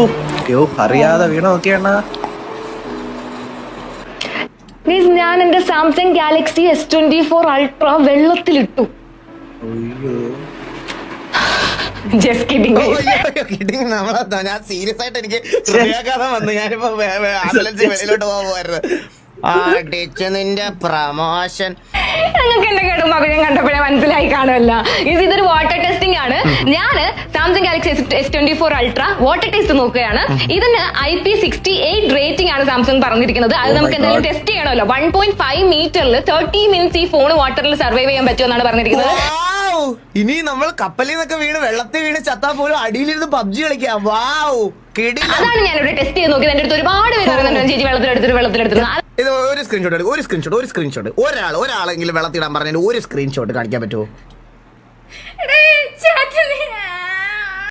അയ്യോ അറിയാതെ വീണൊക്കെയാണ്. ഞാൻ എന്റെ സാംസങ് ഗാലക്സി S24 അൾട്ര വെള്ളത്തിലിട്ടു. Just kidding. ഞാൻ സീരിയസ് ആയിട്ട് എനിക്ക് ഹൃദയാഘാതം വന്നു. ഞാനിപ്പോ ആംബുലൻസ് വെളിയിലോട്ട് പോകുമായിരുന്നു. നിന്റെ പ്രമോഷൻ നിങ്ങൾക്ക് എന്റെ കേടും ഞാൻ കണ്ടപ്പോഴേ മനസ്സിലായി കാണുമല്ല. ഇതൊരു വാട്ടർ ടെസ്റ്റിംഗ് ആണ്. ഞാൻ Samsung Galaxy S24 ultra water test നോക്കുകയാണ്. ഇതിന് IP68 റേറ്റിംഗ് ആണ് സാംസങ് പറഞ്ഞിരിക്കുന്നത്. അത് നമുക്ക് എന്തായാലും ടെസ്റ്റ് ചെയ്യണമല്ലോ. 1.5 മീറ്ററിൽ 30 മിനിറ്റ്സ് ഈ ഫോൺ വാട്ടറിൽ സർവൈവ് ചെയ്യാൻ പറ്റുമെന്നാണ് പറഞ്ഞിരിക്കുന്നത്. ഇനി നമ്മൾ കപ്പലിൽ നിന്നൊക്കെ വീണ് വെള്ളത്തിൽ വീണ് ചത്താ പോലും അടിയിലിരുന്ന് പബ്ജി കളിക്കാം. വാവ്, അതാണ് ഞാനിവിടെ ടെസ്റ്റ് ചെയ്ത് നോക്കിയത്. എന്റെ അടുത്ത് ഒരുപാട് പേര് പറയുന്നുണ്ട് ചേച്ചി വെള്ളത്തിലെടുത്തിട്ട്. ഇത് ഒരു സ്ക്രീൻഷോട്ട് ഒരാളെങ്കിലും വെള്ളത്തിടാൻ പറഞ്ഞാൽ ഒരു സ്ക്രീൻഷോട്ട് കാണിക്കാൻ പറ്റുമോ?